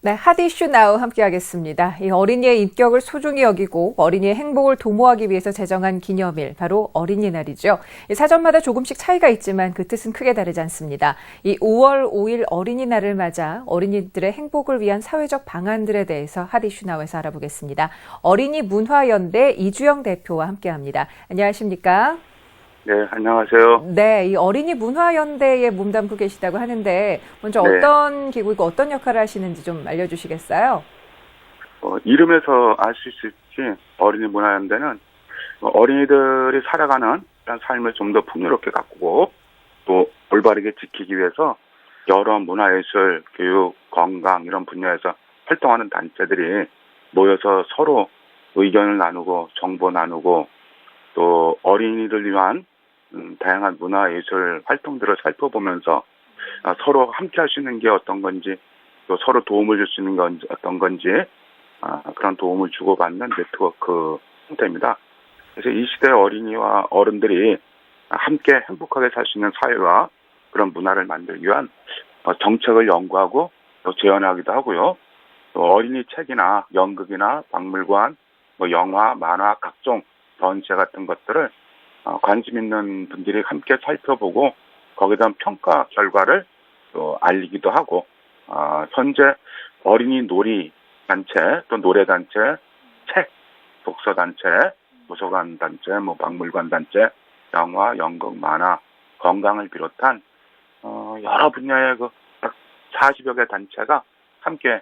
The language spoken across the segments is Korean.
네, 핫 이슈 나우 함께하겠습니다. 이 어린이의 인격을 소중히 여기고 어린이의 행복을 도모하기 위해서 제정한 기념일, 바로 어린이날이죠. 이 사전마다 조금씩 차이가 있지만 그 뜻은 크게 다르지 않습니다. 이 5월 5일 어린이날을 맞아 어린이들의 행복을 위한 사회적 방안들에 대해서 핫 이슈 나우에서 알아보겠습니다. 어린이 문화연대 이주영 대표와 함께합니다. 안녕하십니까? 네, 안녕하세요. 네, 이 어린이 문화연대에 몸담고 계시다고 하는데 먼저 네. 어떤 기구이고 어떤 역할을 하시는지 좀 알려주시겠어요? 이름에서 알 수 있을지 어린이 문화연대는 어린이들이 살아가는 그런 삶을 좀 더 풍요롭게 가꾸고 또 올바르게 지키기 위해서 여러 문화예술, 교육, 건강 이런 분야에서 활동하는 단체들이 모여서 서로 의견을 나누고 정보 나누고 또 어린이들 위한 다양한 문화예술 활동들을 살펴보면서 서로 함께 할 수 있는 게 어떤 건지 또 서로 도움을 줄 수 있는 건 어떤 건지 그런 도움을 주고받는 네트워크 형태입니다. 그래서 이 시대의 어린이와 어른들이 함께 행복하게 살 수 있는 사회와 그런 문화를 만들기 위한 정책을 연구하고 또 제안하기도 하고요. 또 어린이 책이나 연극이나 박물관, 영화, 만화, 각종 전시회 같은 것들을 관심 있는 분들이 함께 살펴보고 거기에 대한 평가 결과를 또 알리기도 하고 현재 어린이 놀이 단체 또 노래 단체, 책, 독서 단체, 도서관 단체, 박물관 단체, 영화, 연극, 만화, 건강을 비롯한 여러 분야의 딱 40여 개 단체가 함께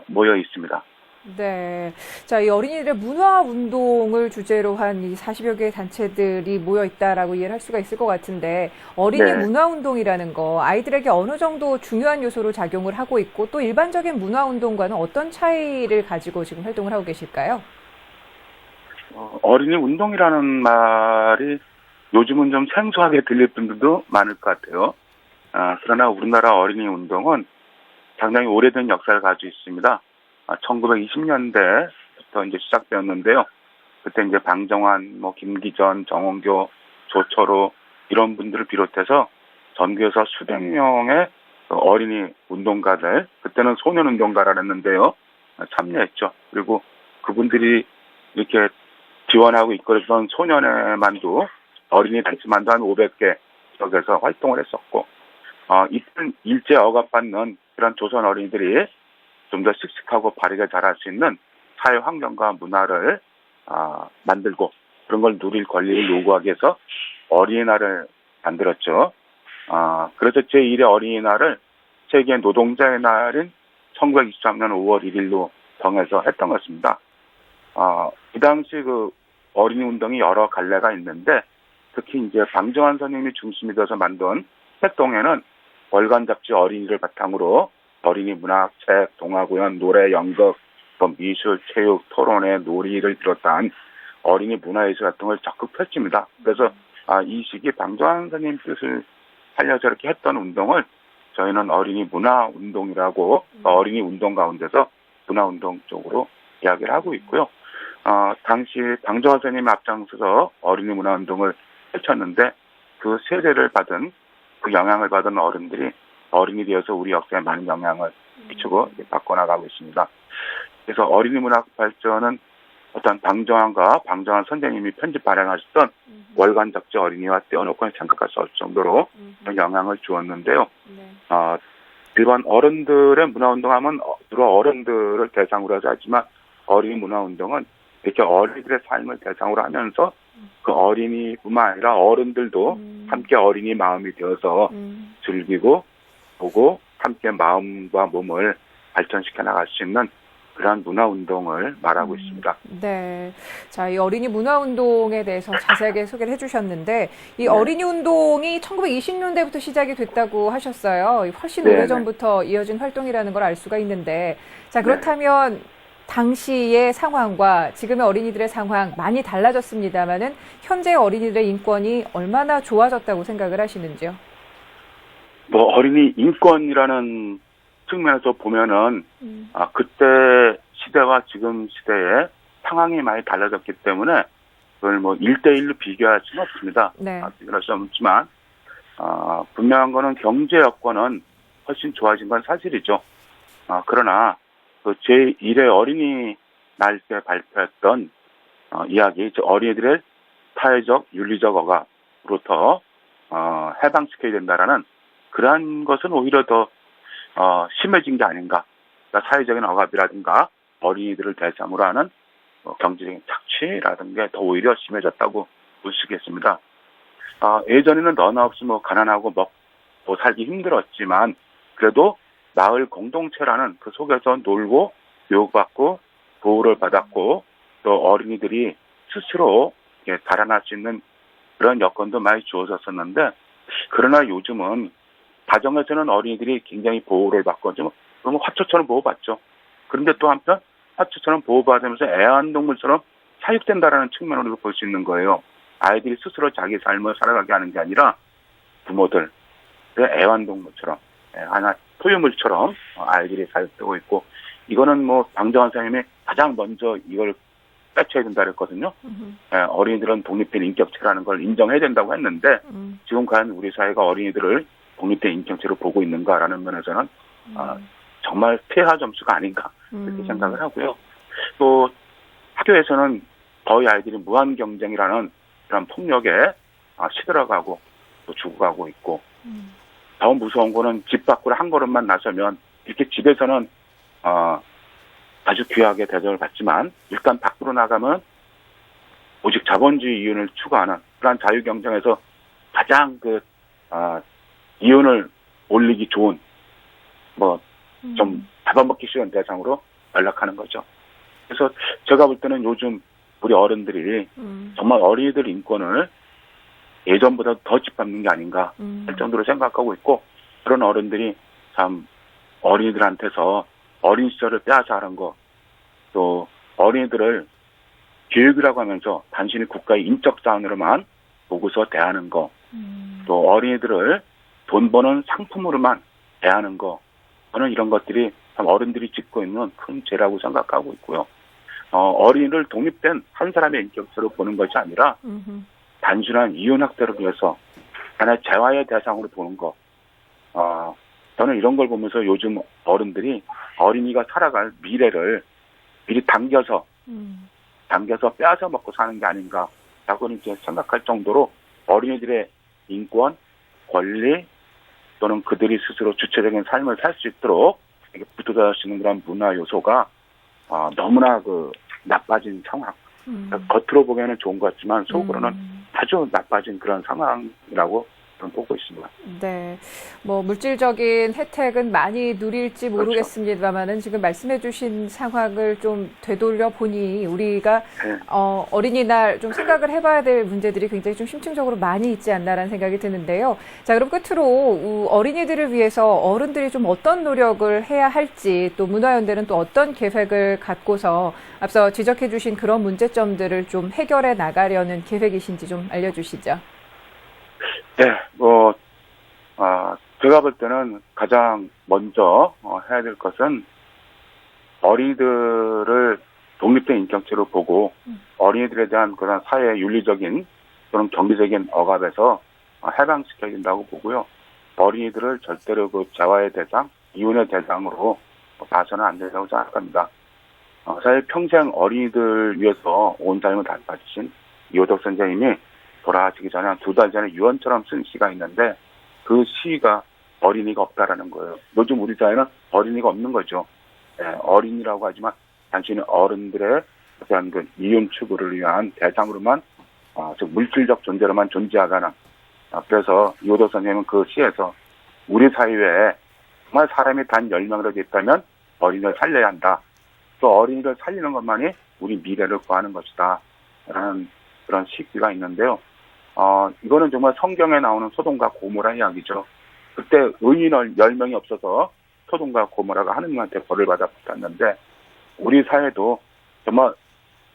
모여 있습니다. 네. 자, 이 어린이들의 문화 운동을 주제로 한 이 40여 개의 단체들이 모여 있다라고 이해를 할 수가 있을 것 같은데, 어린이 네. 문화 운동이라는 거 아이들에게 어느 정도 중요한 요소로 작용을 하고 있고 또 일반적인 문화 운동과는 어떤 차이를 가지고 지금 활동을 하고 계실까요? 어린이 운동이라는 말이 요즘은 좀 생소하게 들릴 분들도 많을 것 같아요. 그러나 우리나라 어린이 운동은 상당히 오래된 역사를 가지고 있습니다. 1920년대부터 이제 시작되었는데요. 그때 이제 방정환, 김기전, 정원교, 조철호 이런 분들을 비롯해서 전국에서 수백 명의 어린이 운동가들, 그때는 소년 운동가라 했는데요. 참여했죠. 그리고 그분들이 이렇게 지원하고 이끌어주던 소년회만도 어린이 단체만도 한 500개 지역에서 활동을 했었고, 이쁜 일제 억압받는 그런 조선 어린이들이 좀 더 씩씩하고 바르게 자랄 수 있는 사회 환경과 문화를 만들고 그런 걸 누릴 권리를 요구하기 위해서 어린이날을 만들었죠. 그래서 제1회 어린이날을 세계 노동자의 날인 1923년 5월 1일로 정해서 했던 것입니다. 그 당시 그 어린이 운동이 여러 갈래가 있는데 특히 이제 방정환 선생님이 중심이 돼서 만든 활동에는 월간 잡지 어린이를 바탕으로 어린이 문학, 책, 동화 공연, 노래, 연극, 또 미술, 체육, 토론회, 놀이를 비롯한 어린이 문화예술 같은 걸 적극 펼칩니다. 그래서 이 시기 방정환 선생님 뜻을 살려서 이렇게 했던 운동을 저희는 어린이 문화 운동이라고 어린이 운동 가운데서 문화 운동 쪽으로 이야기를 하고 있고요. 당시 방정환 선생님이 앞장서서 어린이 문화 운동을 펼쳤는데 그 세례를 받은 그 영향을 받은 어른들이 어린이 되어서 우리 역사에 많은 영향을 미치고 바꿔나가고 있습니다. 그래서 어린이 문학 발전은 어떤 방정환과 방정환 선생님이 편집 발행하셨던 월간 잡지 어린이와 떼어놓고 생각할 수 없을 정도로 영향을 주었는데요. 일반 어른들의 문화운동하면 주로 어른들을 대상으로 해서 하지만 어린이 문화운동은 이렇게 어린이들의 삶을 대상으로 하면서 그 어린이뿐만 아니라 어른들도 함께 어린이 마음이 되어서 즐기고 보고 함께 마음과 몸을 발전시켜 나갈 수 있는 그러한 문화운동을 말하고 있습니다. 네. 자, 이 어린이 문화운동에 대해서 자세하게 소개를 해주셨는데, 이 네. 어린이 운동이 1920년대부터 시작이 됐다고 하셨어요. 훨씬 오래전부터 이어진 활동이라는 걸 알 수가 있는데, 자, 그렇다면 당시의 상황과 지금의 어린이들의 상황 많이 달라졌습니다만은 현재 어린이들의 인권이 얼마나 좋아졌다고 생각을 하시는지요? 어린이 인권이라는 측면에서 보면은 그때 시대와 지금 시대의 상황이 많이 달라졌기 때문에 그걸 1대1로 비교할 수는 없습니다. 네. 비교할 수 없지만 분명한 거는 경제 여건은 훨씬 좋아진 건 사실이죠. 그러나 그 제1회 어린이 날 때 발표했던 이야기, 즉 어린이들의 사회적, 윤리적 억압으로부터 해방시켜야 된다라는 그러한 것은 오히려 더 심해진 게 아닌가. 그러니까 사회적인 억압이라든가 어린이들을 대상으로 하는 경제적인 착취라든가 더 오히려 심해졌다고 볼 수 있겠습니다. 예전에는 너나 없이 가난하고 먹고 살기 힘들었지만 그래도 마을 공동체라는 그 속에서 놀고 교육받고 보호를 받았고 또 어린이들이 스스로 달아날 수 있는 그런 여건도 많이 주어졌었는데 그러나 요즘은 가정에서는 어린이들이 굉장히 보호를 받고 좀 그러면 화초처럼 보호받죠. 그런데 또 한편 화초처럼 보호받으면서 애완동물처럼 사육된다라는 측면으로 볼 수 있는 거예요. 아이들이 스스로 자기 삶을 살아가게 하는 게 아니라 부모들 애완동물처럼 하나 소유물처럼 아이들이 사육되고 있고 이거는 방정환 선생님이 가장 먼저 이걸 빼쳐야 된다 그랬거든요. 어린이들은 독립된 인격체라는 걸 인정해야 된다고 했는데 지금 과연 우리 사회가 어린이들을 독립된 인격체로 보고 있는가라는 면에서는 정말 폐하 점수가 아닌가 이렇게 생각을 하고요. 또 학교에서는 거의 아이들이 무한 경쟁이라는 그런 폭력에 시들어가고 또 죽어가고 있고 더 무서운 거는 집 밖으로 한 걸음만 나서면 이렇게 집에서는 아주 귀하게 대접을 받지만 일단 밖으로 나가면 오직 자본주의 이윤을 추구하는 그러한 자유 경쟁에서 가장 이윤을 올리기 좋은 좀 잡아먹기 쉬운 대상으로 연락하는 거죠. 그래서 제가 볼 때는 요즘 우리 어른들이 정말 어린이들 인권을 예전보다 더 짓밟는 게 아닌가 할 정도로 생각하고 있고 그런 어른들이 참 어린이들한테서 어린 시절을 빼앗아 하는 거 또 어린이들을 교육이라고 하면서 단순히 국가의 인적 자원으로만 보고서 대하는 거 또 어린이들을 돈 버는 상품으로만 대하는 거 저는 이런 것들이 참 어른들이 짓고 있는 큰 죄라고 생각하고 있고요. 어린이를 독립된 한 사람의 인격체로 보는 것이 아니라 단순한 이윤학대를 위해서 하나의 재화의 대상으로 보는 거. 저는 이런 걸 보면서 요즘 어른들이 어린이가 살아갈 미래를 미리 당겨서 빼앗아 먹고 사는 게 아닌가라고는 이제 생각할 정도로 어린이들의 인권, 권리 또는 그들이 스스로 주체적인 삶을 살 수 있도록 이렇게 부도자시는 그런 문화 요소가 너무나 나빠진 상황. 겉으로 보기에는 좋은 것 같지만 속으로는 아주 나빠진 그런 상황이라고 저는 보고 있습니다. 네. 물질적인 혜택은 많이 누릴지 모르겠습니다만은 지금 말씀해 주신 상황을 좀 되돌려 보니 우리가 어린이날 좀 생각을 해봐야 될 문제들이 굉장히 좀 심층적으로 많이 있지 않나라는 생각이 드는데요. 자, 그럼 끝으로 어린이들을 위해서 어른들이 좀 어떤 노력을 해야 할지 또 문화연대는 또 어떤 계획을 갖고서 앞서 지적해 주신 그런 문제점들을 좀 해결해 나가려는 계획이신지 좀 알려주시죠. 네, 제가 볼 때는 가장 먼저 해야 될 것은 어린이들을 독립된 인격체로 보고 어린이들에 대한 그런 사회 윤리적인 또는 경제적인 억압에서 해방시켜야 된다고 보고요. 어린이들을 절대로 재화의 대상, 이윤의 대상으로 봐서는 안 된다고 생각합니다. 사실 평생 어린이들 위해서 온 삶을 다 바치신 이호덕 선생님이 돌아가시기 전에 한 2달 전에 유언처럼 쓴 시가 있는데 그 시가 어린이가 없다라는 거예요. 요즘 우리 사회는 어린이가 없는 거죠. 어린이라고 하지만 단순히 어른들의 어떤 이윤 추구를 위한 대상으로만 즉 물질적 존재로만 존재하거나 그래서 이호덕 선생님은 그 시에서 우리 사회에 정말 사람이 단 10명이라도 있다면 어린이를 살려야 한다. 또 어린이를 살리는 것만이 우리 미래를 구하는 것이다. 라는 그런 시가 있는데요. 이거는 정말 성경에 나오는 소돔과 고모라 이야기죠. 그때 의인 10명이 없어서 소돔과 고모라가 하느님한테 벌을 받아 붙었는데 우리 사회도 정말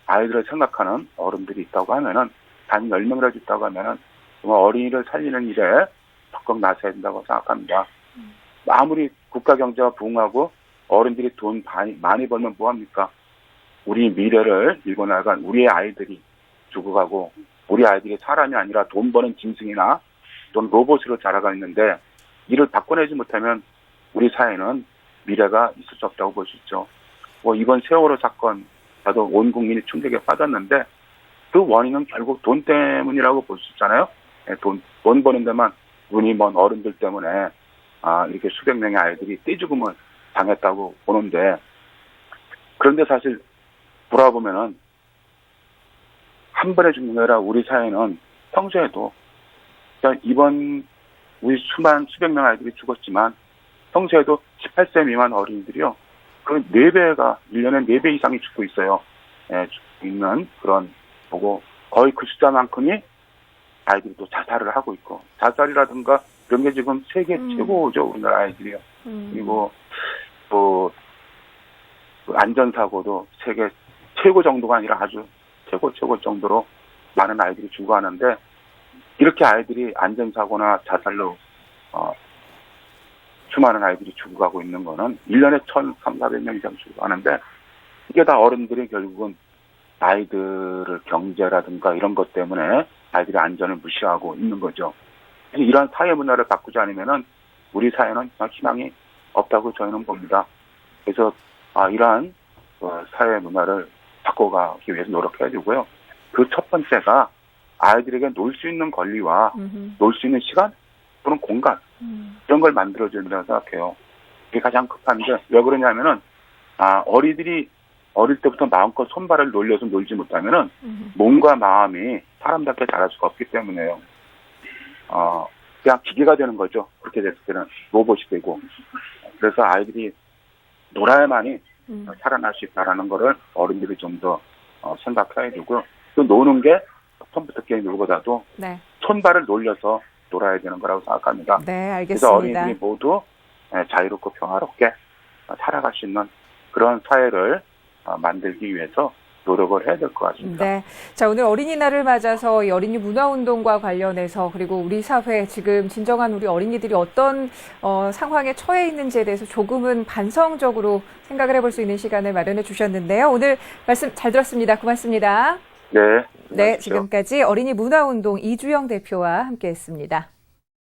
아이들을 생각하는 어른들이 있다고 하면은 단 10명이라도 있다고 하면은 정말 어린이를 살리는 일에 적극 나서야 된다고 생각합니다. 아무리 국가 경제가 부흥하고 어른들이 돈 많이 벌면 뭐합니까? 우리 미래를 밀고 나간 우리의 아이들이 죽어가고 우리 아이들이 사람이 아니라 돈 버는 짐승이나 또는 로봇으로 자라가 있는데 이를 바꿔내지 못하면 우리 사회는 미래가 있을 수 없다고 볼 수 있죠. 뭐 이번 세월호 사건 나도 온 국민이 충격에 빠졌는데 그 원인은 결국 돈 때문이라고 볼 수 있잖아요. 돈 버는 데만 눈이 먼 어른들 때문에 이렇게 수백 명의 아이들이 떼죽음을 당했다고 보는데, 그런데 사실 돌아보면은 한 번에 죽는 게 아니라 우리 사회는 평소에도 이번 우리 수백 명 아이들이 죽었지만 평소에도 18세 미만 어린이들이요. 그 4배가 1년에 4배 이상이 죽고 있어요. 죽고 있는 그런 보고 거의 그 숫자만큼이 아이들이 또 자살을 하고 있고, 자살이라든가 이런 게 지금 세계 최고죠, 우리나라 아이들이요. 그리고 또 그 안전사고도 세계 최고 정도가 아니라 아주 최고 정도로 많은 아이들이 죽어가는데, 이렇게 아이들이 안전사고나 자살로 수많은 아이들이 죽어가고 있는 거는 1년에 1,300~400명 이상 죽어가는데, 이게 다 어른들이 결국은 아이들을 경제라든가 이런 것 때문에 아이들의 안전을 무시하고 있는 거죠. 이러한 사회 문화를 바꾸지 않으면은 우리 사회는 희망이 없다고 저희는 봅니다. 그래서 이러한 사회 문화를 바꿔가기 위해서 노력해야 되고요. 그 첫 번째가 아이들에게 놀 수 있는 권리와 놀 수 있는 시간 또는 공간, 이런 걸 만들어줘야 된다고 생각해요. 이게 가장 급한데, 왜 그러냐면은 어린이들이 어릴 때부터 마음껏 손발을 놀려서 놀지 못하면은 몸과 마음이 사람답게 자랄 수가 없기 때문에요. 그냥 기계가 되는 거죠. 그렇게 됐을 때는 로봇이 되고. 그래서 아이들이 놀아야만이 살아날 수 있다라는 거를 어른들이 좀 더 생각해야 되고요. 또 노는 게 처음부터 게임 놀고자도 네. 손발을 놀려서 놀아야 되는 거라고 생각합니다. 네, 알겠습니다. 그래서 어린이들이 모두 자유롭고 평화롭게 살아갈 수 있는 그런 사회를 만들기 위해서 노력을 해야 될 것 같습니다. 네. 자, 오늘 어린이날을 맞아서 이 어린이 문화운동과 관련해서, 그리고 우리 사회 지금 진정한 우리 어린이들이 어떤 상황에 처해 있는지에 대해서 조금은 반성적으로 생각을 해볼 수 있는 시간을 마련해 주셨는데요. 오늘 말씀 잘 들었습니다. 고맙습니다. 네. 네, 지금까지 어린이 문화운동 이주영 대표와 함께했습니다.